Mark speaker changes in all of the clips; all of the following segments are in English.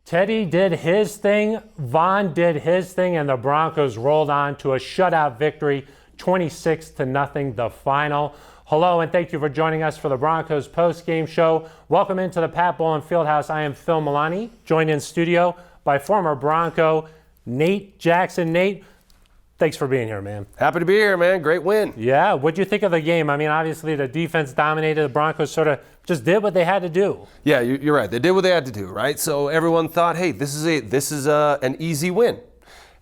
Speaker 1: Teddy did his thing, Von did his thing, and the Broncos rolled on to a shutout victory, 26-0, the final. Hello, and thank you for joining us for the Broncos Postgame Show. Welcome into the Pat Bowlen Fieldhouse. I am Phil Milani, joined in studio by former Bronco Nate Jackson. Nate, thanks for being here, man.
Speaker 2: Happy to be here, man. Great win.
Speaker 1: Yeah, what'd you think of the game? I mean, obviously the defense dominated. The Broncos sort of just did what they had to do.
Speaker 2: Yeah, you're right. They did what they had to do, right? So everyone thought, hey, this is an easy win.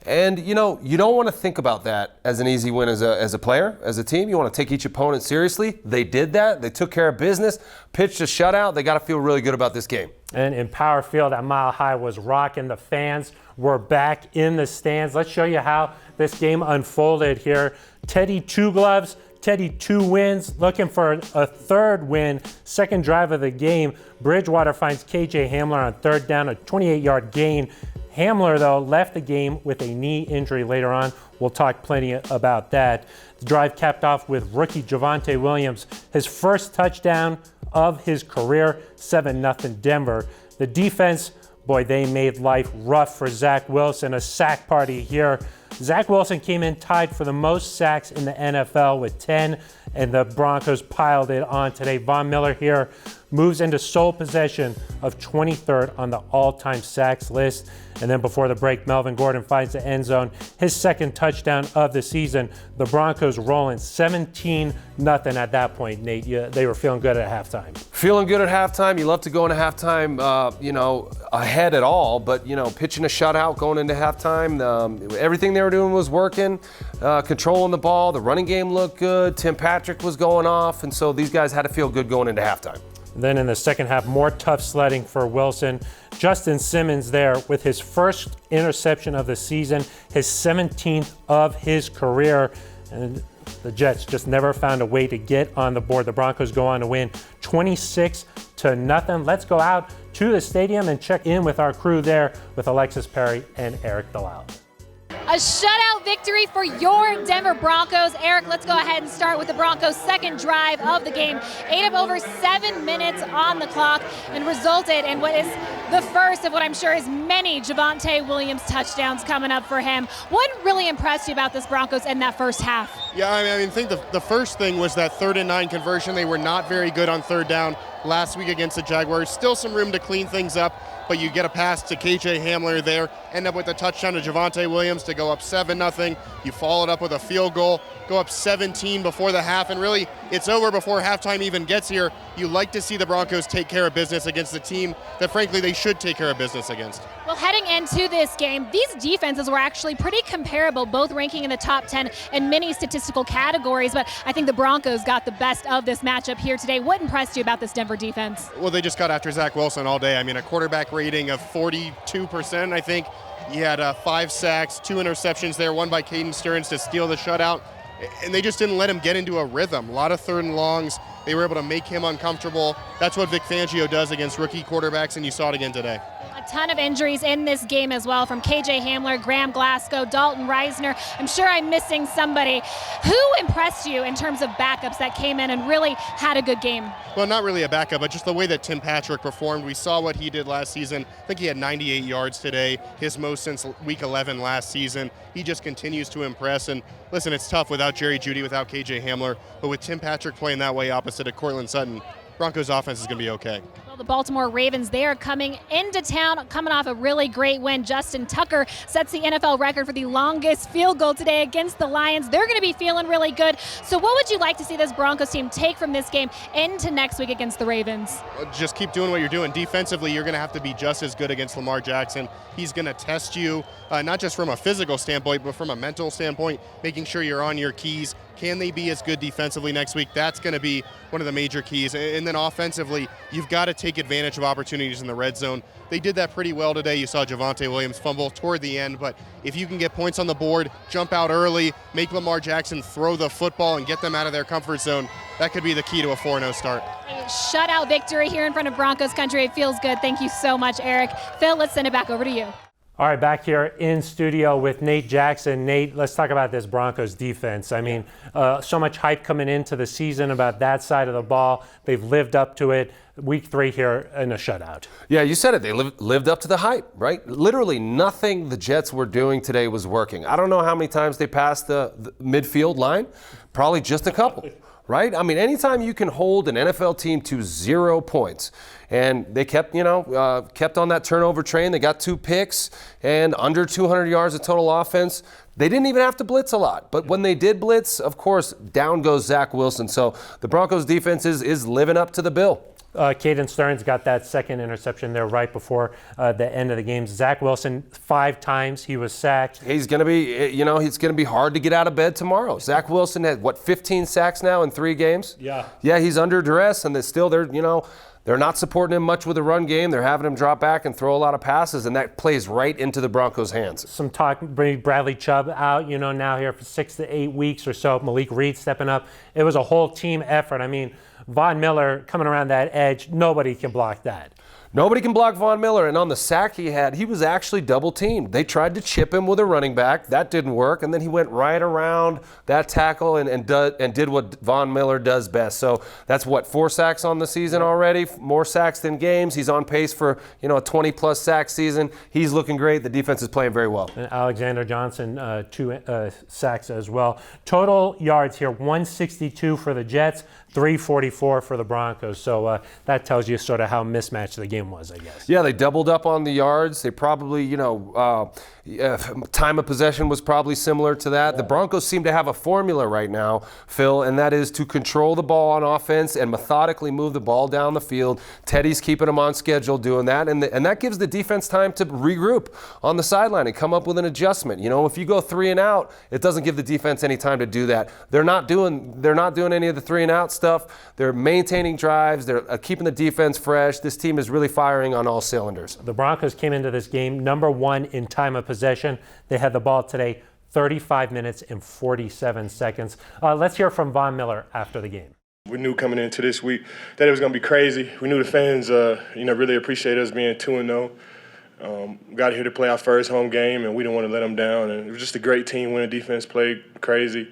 Speaker 2: And, you don't want to think about that as an easy win as a player, as a team. You want to take each opponent seriously. They did that. They took care of business, pitched a shutout. They got to feel really good about this game.
Speaker 1: And in Power Field at Mile High was rocking. The fans were back in the stands. Let's show you how this game unfolded here. Teddy 2 gloves, Teddy 2 wins, looking for a third win. Second drive of the game, Bridgewater finds KJ Hamler on third down, a 28-yard gain. Hamler, though, left the game with a knee injury later on. We'll talk plenty about that. The drive capped off with rookie Javonte Williams, his first touchdown of his career, 7-0 Denver. The defense, boy, they made life rough for Zach Wilson. A sack party here. Zach Wilson came in tied for the most sacks in the NFL with 10, and the Broncos piled it on today. Von Miller here moves into sole possession of 23rd on the all-time sacks list. And then before the break, Melvin Gordon finds the end zone, his second touchdown of the season. The Broncos rolling 17-0 at that point, Nate. They were feeling good at halftime.
Speaker 2: Feeling good at halftime. You love to go into halftime, ahead at all, but, pitching a shutout going into halftime, everything they were doing was working, controlling the ball. The running game looked good. Tim Patrick was going off, and so these guys had to feel good going into halftime.
Speaker 1: Then in the second half, more tough sledding for Wilson. Justin Simmons there with his first interception of the season, his 17th of his career. And the Jets just never found a way to get on the board. The Broncos go on to win 26-0. Let's go out to the stadium and check in with our crew there with Alexis Perry and Eric Delisle.
Speaker 3: A shutout victory for your Denver Broncos. Eric, let's go ahead and start with the Broncos' second drive of the game. Ate up over 7 minutes on the clock and resulted in what is the first of what I'm sure is many Javonte Williams touchdowns coming up for him. What really impressed you about this Broncos in that first half?
Speaker 4: Yeah, I think the first thing was that 3rd and 9 conversion. They were not very good on third down last week against the Jaguars. Still some room to clean things up, but you get a pass to KJ Hamler there, end up with a touchdown to Javonte Williams to go up 7-0. You follow it up with a field goal, go up 17 before the half, and really it's over before halftime even gets here. You like to see the Broncos take care of business against the team that frankly they should take care of business against.
Speaker 3: Well, heading into this game, these defenses were actually pretty comparable, both ranking in the top 10 in many statistical categories, but I think the Broncos got the best of this matchup here today. What impressed you about this Denver defense?
Speaker 4: Well, they just got after Zach Wilson all day. I mean, a quarterback rating of 42%, I think. He had 5 sacks, 2 interceptions there, one by Caden Stearns to steal the shutout, and they just didn't let him get into a rhythm. A lot of 3rd and longs. They were able to make him uncomfortable. That's what Vic Fangio does against rookie quarterbacks, and you saw it again today.
Speaker 3: A ton of injuries in this game as well, from KJ Hamler, Graham Glasgow, Dalton Reisner. I'm sure I'm missing somebody. Who impressed you in terms of backups that came in and really had a good game?
Speaker 4: Well, not really a backup, but just the way that Tim Patrick performed. We saw what he did last season. I think he had 98 yards today, his most since week 11 last season. He just continues to impress. And listen, it's tough without Jerry Jeudy, without KJ Hamler, but with Tim Patrick playing that way opposite of Courtland Sutton, Broncos offense is going to be okay.
Speaker 3: Well, the Baltimore Ravens, they are coming into town, coming off a really great win. Justin Tucker sets the NFL record for the longest field goal today against the Lions. They're going to be feeling really good. So what would you like to see this Broncos team take from this game into next week against the Ravens?
Speaker 4: Just keep doing what you're doing. Defensively, you're going to have to be just as good against Lamar Jackson. He's going to test you, not just from a physical standpoint, but from a mental standpoint, making sure you're on your keys. Can they be as good defensively next week? That's going to be one of the major keys. And then offensively, you've got to take advantage of opportunities in the red zone. They did that pretty well today. You saw Javonte Williams fumble toward the end, but if you can get points on the board, jump out early, make Lamar Jackson throw the football and get them out of their comfort zone, that could be the key to a 4-0 start.
Speaker 3: A shutout victory here in front of Broncos country. It feels good. Thank you so much, Eric. Phil, let's send it back over to you.
Speaker 1: All right, back here in studio with Nate Jackson. Nate, let's talk about this Broncos defense. I mean, so much hype coming into the season about that side of the ball. They've lived up to it. week 3 here in a shutout.
Speaker 2: Yeah, you said it. They lived up to the hype, right? Literally nothing the Jets were doing today was working. I don't know how many times they passed the midfield line. Probably just a couple. Right? I mean, anytime you can hold an NFL team to 0 points, and they kept on that turnover train. They got 2 picks and under 200 yards of total offense. They didn't even have to blitz a lot. But when they did blitz, of course, down goes Zach Wilson. So the Broncos defense is living up to the bill.
Speaker 1: Caden Stearns got that second interception there right before the end of the game. Zach Wilson, 5 times he was sacked.
Speaker 2: He's going to be, it's going to be hard to get out of bed tomorrow. Zach Wilson had, 15 sacks now in 3 games?
Speaker 1: Yeah.
Speaker 2: Yeah, he's under duress, and they're not supporting him much with the run game. They're having him drop back and throw a lot of passes, and that plays right into the Broncos' hands.
Speaker 1: Some talk, Bradley Chubb out, now here for 6 to 8 weeks or so. Malik Reed stepping up. It was a whole team effort. I mean, Von Miller coming around that edge, nobody can block that.
Speaker 2: Nobody can block Von Miller, and on the sack he had, he was actually double-teamed. They tried to chip him with a running back. That didn't work, and then he went right around that tackle and did what Von Miller does best. So that's, 4 sacks on the season already, more sacks than games. He's on pace for, a 20-plus sack season. He's looking great. The defense is playing very well.
Speaker 1: And Alexander Johnson, 2 sacks as well. Total yards here, 162 for the Jets, 344 for the Broncos. So that tells you sort of how mismatched the game was, I guess.
Speaker 2: Yeah, they doubled up on the yards. They probably, time of possession was probably similar to that. Yeah. The Broncos seem to have a formula right now, Phil, and that is to control the ball on offense and methodically move the ball down the field. Teddy's keeping them on schedule doing that, and that gives the defense time to regroup on the sideline and come up with an adjustment. If you go 3 and out, it doesn't give the defense any time to do that. They're not doing any of the 3 and out stuff. They're maintaining drives. They're keeping the defense fresh. This team is really firing on all cylinders.
Speaker 1: The Broncos came into this game number 1 in time of possession. They had the ball today 35 minutes and 47 seconds. Let's hear from Von Miller after the game.
Speaker 5: We knew coming into this week that it was going to be crazy. We knew the fans, really appreciate us being 2-0. Got here to play our first home game, and we didn't want to let them down. And it was just a great team when the defense played crazy.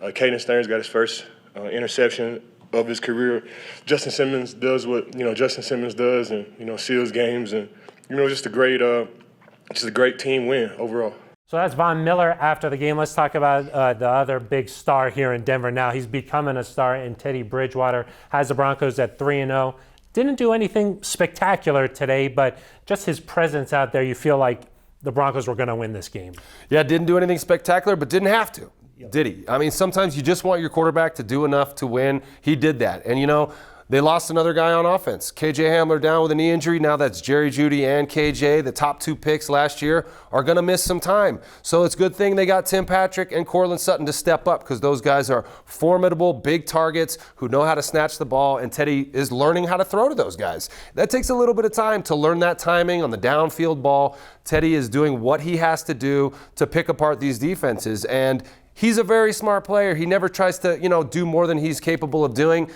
Speaker 5: Caden Stearns got his first interception of his career. Justin Simmons does what Justin Simmons does, and seals games, and just a great team win overall.
Speaker 1: So that's Von Miller after the game. Let's talk about the other big star here in Denver now. He's becoming a star, in Teddy Bridgewater. Has the Broncos at 3-0. Didn't do anything spectacular today, but just his presence out there, you feel like the Broncos were going to win this game.
Speaker 2: Yeah, didn't do anything spectacular, but didn't have to. Did he? I mean, sometimes you just want your quarterback to do enough to win. He did that. And, they lost another guy on offense. KJ Hamler down with a knee injury. Now that's Jerry Jeudy and KJ. The top 2 picks last year are going to miss some time. So it's a good thing they got Tim Patrick and Cortland Sutton to step up, because those guys are formidable, big targets who know how to snatch the ball, and Teddy is learning how to throw to those guys. That takes a little bit of time to learn that timing on the downfield ball. Teddy is doing what he has to do to pick apart these defenses, and he's a very smart player. He never tries to, do more than he's capable of doing.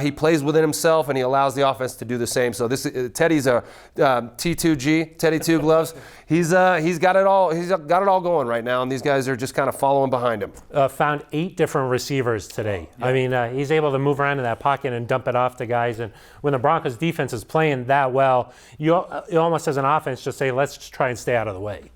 Speaker 2: He plays within himself, and he allows the offense to do the same. So Teddy's a T2G, Teddy Two Gloves. He's got it all. He's got it all going right now, and these guys are just kind of following behind him.
Speaker 1: Found 8 different receivers today. Yeah. I mean, he's able to move around in that pocket and dump it off to guys. And when the Broncos defense is playing that well, you almost as an offense just say, let's just try and stay out of the way.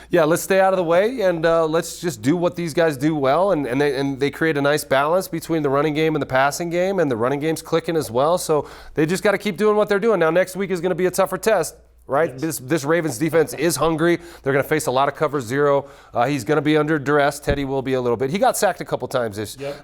Speaker 2: Yeah, let's stay out of the way, and let's just do what these guys do well, and they create a nice balance between the running game and the passing game, and the running game's clicking as well. So they just got to keep doing what they're doing. Now, next week is going to be a tougher test. Right? Yes. This Ravens defense is hungry. They're going to face a lot of cover 0. He's going to be under duress. Teddy will be a little bit. He got sacked a couple times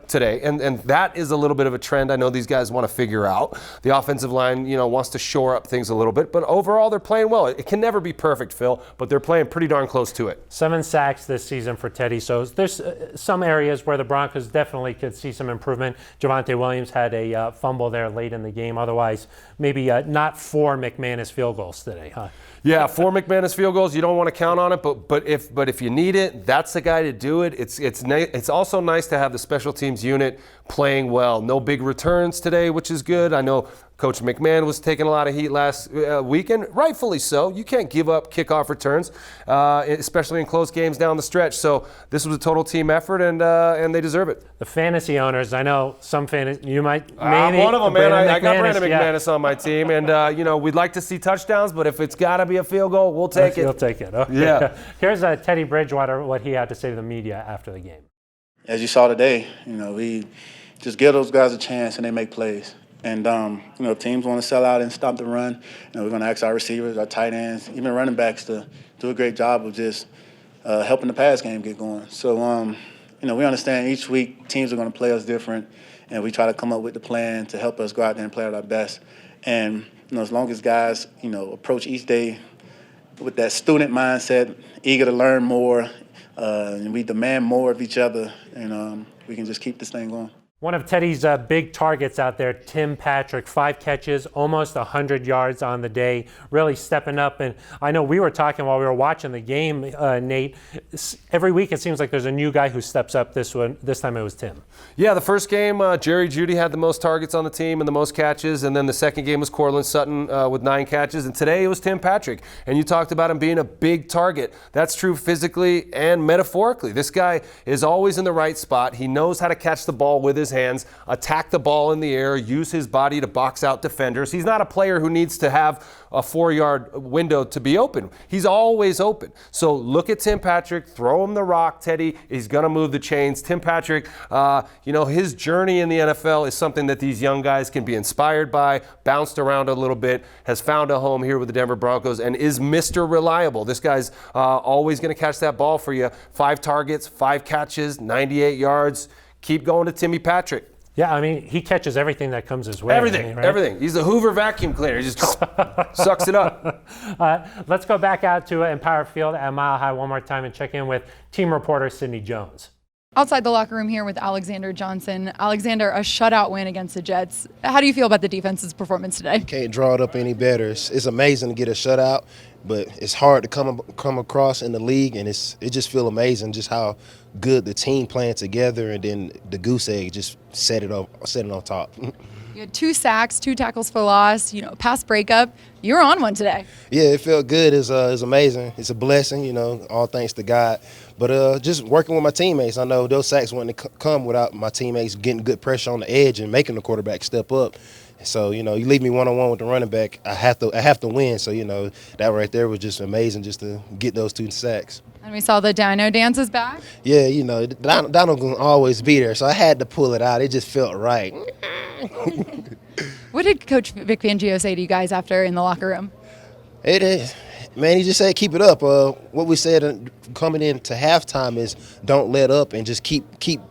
Speaker 2: today, and that is a little bit of a trend I know these guys want to figure out. The offensive line, wants to shore up things a little bit, but overall they're playing well. It can never be perfect, Phil, but they're playing pretty darn close to it.
Speaker 1: 7 sacks this season for Teddy, so there's some areas where the Broncos definitely could see some improvement. Javonte Williams had a fumble there late in the game. Otherwise, maybe not 4 McManus field goals today. Huh?
Speaker 2: Yeah, 4 McManus field goals. You don't want to count on it, but if you need it, that's the guy to do it. It's also nice to have the special teams unit playing well. No big returns today, which is good. I know Coach McMahon was taking a lot of heat last weekend, rightfully so. You can't give up kickoff returns, especially in close games down the stretch. So this was a total team effort, and they deserve it.
Speaker 1: The fantasy owners, I know some fantasy, you might maybe.
Speaker 2: I'm one of them, man. I got Brandon
Speaker 1: yeah.
Speaker 2: McManus on my team, and we'd like to see touchdowns, but if it's got to be a field goal, we'll take it.
Speaker 1: You'll take it. Okay.
Speaker 2: Yeah.
Speaker 1: Here's Teddy Bridgewater, what he had to say to the media after the game.
Speaker 6: As you saw today, we just give those guys a chance and they make plays. And, if teams want to sell out and stop the run, we're going to ask our receivers, our tight ends, even running backs to do a great job of just helping the pass game get going. So, we understand each week teams are going to play us different, and we try to come up with the plan to help us go out there and play at our best. And, as long as guys, approach each day with that student mindset, eager to learn more, and we demand more of each other, and we can just keep this thing going.
Speaker 1: One of Teddy's big targets out there, Tim Patrick, 5 catches, almost 100 yards on the day, really stepping up. And I know we were talking while we were watching the game, Nate, every week it seems like there's a new guy who steps up. This time it was Tim.
Speaker 2: Yeah, the first game, Jerry Jeudy had the most targets on the team and the most catches. And then the second game was Cortland Sutton with 9 catches. And today it was Tim Patrick. And you talked about him being a big target. That's true physically and metaphorically. This guy is always in the right spot. He knows how to catch the ball with his hands, attack the ball in the air, use his body to box out defenders. He's not a player who needs to have a 4-yard window to be open. He's always open. So look at Tim Patrick, throw him the rock, Teddy. He's going to move the chains. Tim Patrick, his journey in the NFL is something that these young guys can be inspired by, bounced around a little bit, has found a home here with the Denver Broncos, and is Mr. Reliable. This guy's always going to catch that ball for you. 5 targets, 5 catches, 98 yards. Keep going to Timmy Patrick.
Speaker 1: Yeah, I mean, he catches everything that comes his way.
Speaker 2: Everything, right? Everything. He's a Hoover vacuum cleaner. He just sucks it up.
Speaker 1: Let's go back out to Empower Field at Mile High one more time and check in with team reporter Sydney Jones.
Speaker 7: Outside the locker room here with Alexander Johnson. Alexander, a shutout win against the Jets. How do you feel about the defense's performance today?
Speaker 8: Can't draw it up any better. It's amazing to get a shutout, but it's hard to come across in the league, and it just feels amazing just how good the team playing together, and then the goose egg just set it on top.
Speaker 7: You had 2 sacks, 2 tackles for loss, pass breakup. You were on one today.
Speaker 8: Yeah, it felt good. It's amazing. It's a blessing, all thanks to God. But just working with my teammates, I know those sacks wouldn't come without my teammates getting good pressure on the edge and making the quarterback step up. So, you leave me one-on-one with the running back, I have to win. So, that right there was just amazing just to get those 2 sacks.
Speaker 7: And we saw the Dino dances back.
Speaker 8: Yeah, Dino can always be there, so I had to pull it out. It just felt right.
Speaker 7: What did Coach Vic Fangio say to you guys after in the locker room?
Speaker 8: Man, he just said keep it up. What we said coming into halftime is don't let up and just keep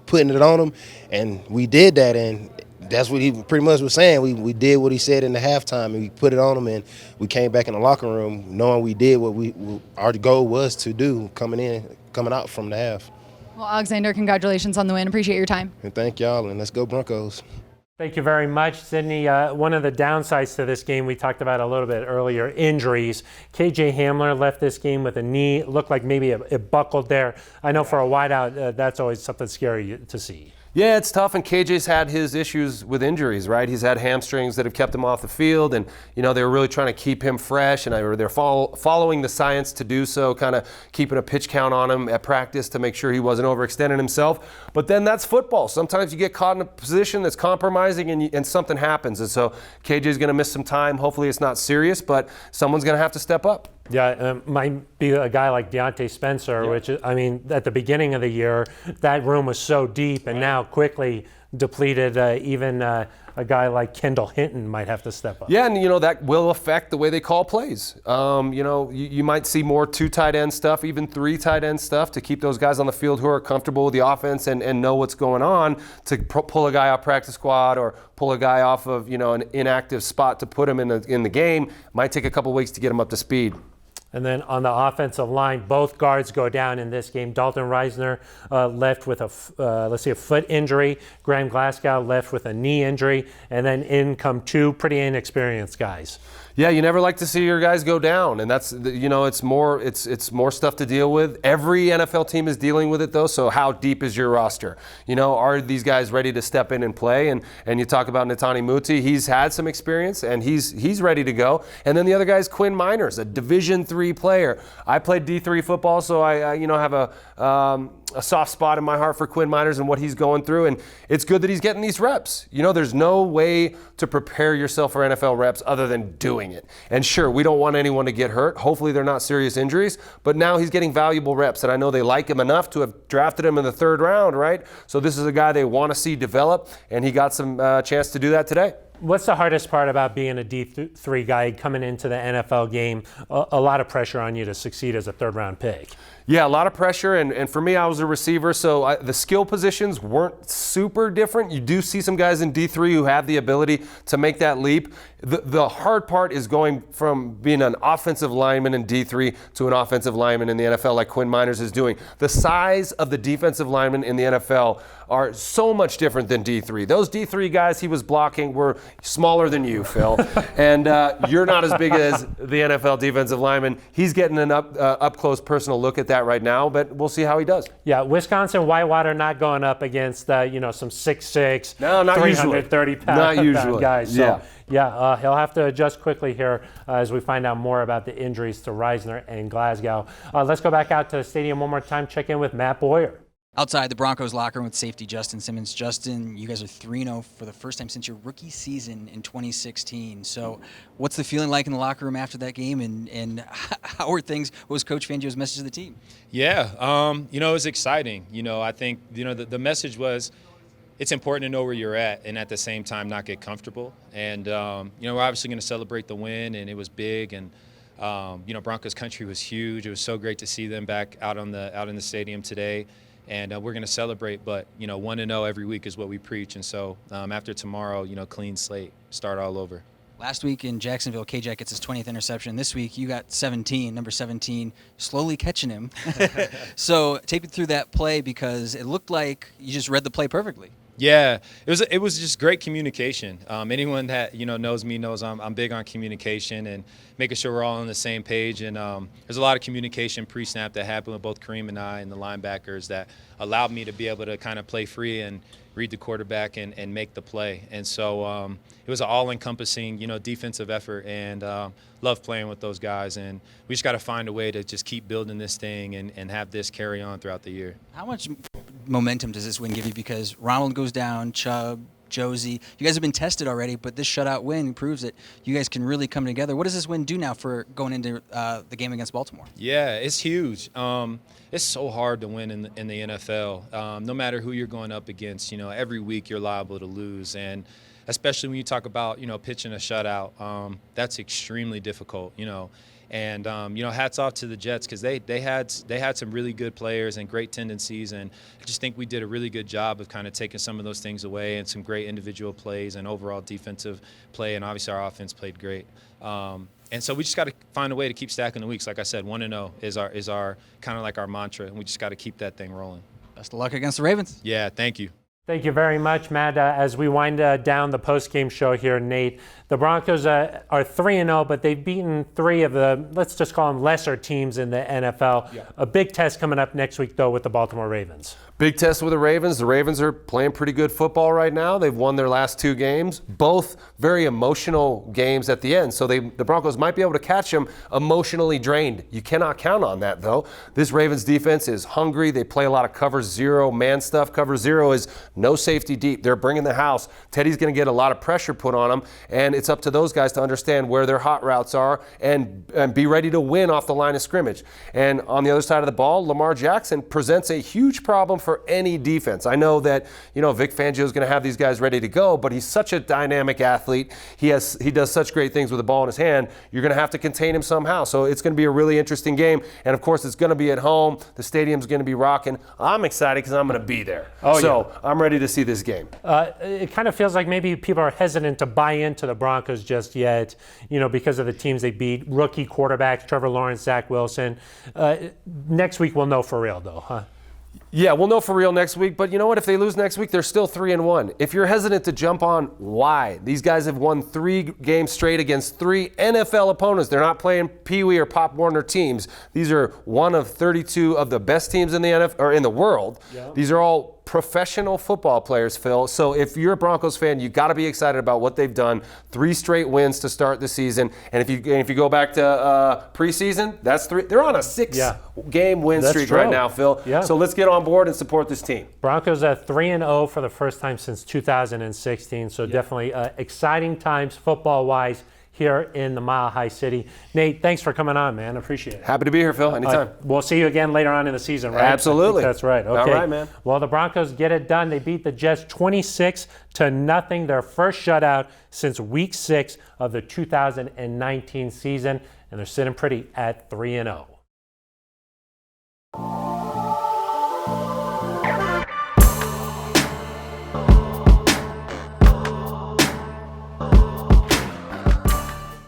Speaker 8: putting it on them. And we did that, and that's what he pretty much was saying. We did what he said in the halftime, and we put it on him, and we came back in the locker room knowing we did what our goal was to do coming out from the half.
Speaker 7: Well, Alexander, congratulations on the win. Appreciate your time.
Speaker 8: And thank y'all, and let's go Broncos.
Speaker 1: Thank you very much, Sydney. One of the downsides to this game we talked about a little bit earlier, injuries. KJ Hamler left this game with a knee. It looked like maybe it buckled there. I know for a wideout, that's always something scary to see.
Speaker 2: Yeah, it's tough, and KJ's had his issues with injuries, right? He's had hamstrings that have kept him off the field, and they were really trying to keep him fresh, and they're following the science to do so, kind of keeping a pitch count on him at practice to make sure he wasn't overextending himself. But then that's football. Sometimes you get caught in a position that's compromising, and something happens, and so KJ's going to miss some time. Hopefully it's not serious, but someone's going to have to step up.
Speaker 1: Yeah, it might be a guy like Deontay Spencer,
Speaker 2: yeah.
Speaker 1: Which, I mean, at the beginning of the year, that room was so deep and now quickly depleted. Even a guy like Kendall Hinton might have to step up.
Speaker 2: Yeah, and that will affect the way they call plays. You might see more 2 tight end stuff, even 3 tight end stuff to keep those guys on the field who are comfortable with the offense and know what's going on, to pull a guy off practice squad or pull a guy off of an inactive spot to put him in the game. Might take a couple weeks to get him up to speed.
Speaker 1: And then on the offensive line, both guards go down in this game. Dalton Reisner left with a foot injury. Graham Glasgow left with a knee injury. And then in come 2 pretty inexperienced guys.
Speaker 2: Yeah, you never like to see your guys go down, and that's, you know, it's more stuff to deal with. Every NFL team is dealing with it though. So how deep is your roster? You know, are these guys ready to step in and play? And you talk about Netani Muti, he's had some experience and he's ready to go. And then the other guy is Quinn Miners, a Division III player. I played D3 football, so I you know, have a soft spot in my heart for Quinn Miners and what he's going through, and it's good that he's getting these reps. You know, there's no way to prepare yourself for NFL reps other than doing it. And sure, we don't want anyone to get hurt. Hopefully they're not serious injuries, but now he's getting valuable reps, and I know they like him enough to have drafted him in the 3rd round, right? So this is a guy they want to see develop, and he got some chance to do that today.
Speaker 1: What's the hardest part about being a D3 guy coming into the NFL game? A lot of pressure on you to succeed as a 3rd-round pick.
Speaker 2: Yeah, a lot of pressure, and for me, I was a receiver, so the skill positions weren't super different. You do see some guys in D3 who have the ability to make that leap. The hard part is going from being an offensive lineman in D3 to an offensive lineman in the NFL like Quinn Miners is doing. The size of the defensive linemen in the NFL are so much different than D3. Those D3 guys he was blocking were smaller than you, Phil, and you're not as big as the NFL defensive lineman. He's getting an up-close personal look at that right now, but we'll see how he does.
Speaker 1: Yeah, Wisconsin Whitewater not going up against you know, some 6'6",
Speaker 2: no, not
Speaker 1: 330 pound guys. So,
Speaker 2: yeah.
Speaker 1: He'll have to adjust quickly here as we find out more about the injuries to Reisner and Glasgow. Let's go back out to the stadium one more time. Check in with Matt Boyer.
Speaker 9: Outside the Broncos locker room with safety Justin Simmons. Justin, you guys are 3-0 for the first time since your rookie season in 2016. So what's the feeling like in the locker room after that game, and how are things? What was Coach Fangio's message to the team?
Speaker 10: Yeah, you know, it was exciting. You know, I think, you know, the message was it's important to know where you're at and at the same time not get comfortable. And, you know, we're obviously going to celebrate the win, and it was big. And, you know, Broncos country was huge. It was so great to see them back out in the stadium today. And we're going to celebrate, but, you know, 1-0 every week is what we preach. And so after tomorrow, you know, clean slate, start all over.
Speaker 9: Last week in Jacksonville, K-Jack gets his 20th interception. This week you got 17, number 17, slowly catching him. So take me through that play, because it looked like you just read the play perfectly.
Speaker 10: Yeah, it was just great communication. Anyone that, you know, knows me knows I'm big on communication and making sure we're all on the same page. And there's a lot of communication pre-snap that happened with both Kareem and I and the linebackers that allowed me to be able to kind of play free and read the quarterback and make the play. And so it was an all-encompassing, you know, defensive effort, and love playing with those guys. And we just got to find a way to just keep building this thing and have this carry on throughout the year.
Speaker 9: How much momentum does this win give you? Because Ronald goes down, Chubb, Josie, you guys have been tested already, but this shutout win proves that you guys can really come together. What does this win do now for going into the game against Baltimore?
Speaker 10: Yeah, it's huge. It's so hard to win in the NFL. No matter who you're going up against, you know, every week you're liable to lose. And especially when you talk about, you know, pitching a shutout, that's extremely difficult, you know. And, you know, hats off to the Jets, because they had some really good players and great tendencies, and I just think we did a really good job of kind of taking some of those things away, and some great individual plays and overall defensive play, and obviously our offense played great. And so we just got to find a way to keep stacking the weeks. Like I said, 1-0 is our kind of like our mantra, and we just got to keep that thing rolling.
Speaker 9: Best of luck against the Ravens.
Speaker 10: Yeah, thank you.
Speaker 1: Thank you very much, Matt. As we wind down the post-game show here, Nate, the Broncos are 3-0, but they've beaten 3 of the, let's just call them, lesser teams in the NFL. Yeah. A big test coming up next week, though, with the Baltimore Ravens.
Speaker 2: Big test with the Ravens. The Ravens are playing pretty good football right now. They've won their last 2 games, both very emotional games at the end. So the Broncos might be able to catch them emotionally drained. You cannot count on that, though. This Ravens defense is hungry. They play a lot of cover 0 man stuff. Cover 0 is no safety deep. They're bringing the house. Teddy's going to get a lot of pressure put on them, and it's up to those guys to understand where their hot routes are and be ready to win off the line of scrimmage. And on the other side of the ball, Lamar Jackson presents a huge problem for any defense. I know that, you know, Vic Fangio is going to have these guys ready to go, but he's such a dynamic athlete. He does such great things with the ball in his hand. You're going to have to contain him somehow. So it's going to be a really interesting game. And of course, it's going to be at home. The stadium's going to be rocking. I'm excited because I'm going to be there. I'm ready to see this game.
Speaker 1: It kind of feels like maybe people are hesitant to buy into the Broncos just yet, you know, because of the teams they beat. Rookie quarterbacks, Trevor Lawrence, Zach Wilson. Next week we'll know for real, though, huh?
Speaker 2: Yeah, we'll know for real next week. But you know what? If they lose next week, they're still 3-1. If you're hesitant to jump on, why? These guys have won 3 games straight against 3 NFL opponents. They're not playing Pee Wee or Pop Warner teams. These are one of 32 of the best teams in the NFL or in the world. Yeah. These are all professional football players, Phil. So if you're a Broncos fan, you got to be excited about what they've done. 3 straight wins to start the season, and if you go back to preseason, that's 3. They're on a 6-game win streak right now, Phil. Yeah. So let's get on board and support this team.
Speaker 1: Broncos at 3-0 for the first time since 2016. So definitely exciting times football-wise here in the Mile High City. Nate, thanks for coming on, man. Appreciate it.
Speaker 2: Happy to be here, Phil. Anytime.
Speaker 1: We'll see you again later on in the season, right?
Speaker 2: Absolutely.
Speaker 1: That's right. Okay.
Speaker 2: All right, man.
Speaker 1: Well, the Broncos get it done. They beat the Jets 26-0, their first shutout since Week 6 of the 2019 season, and they're sitting pretty at 3-0.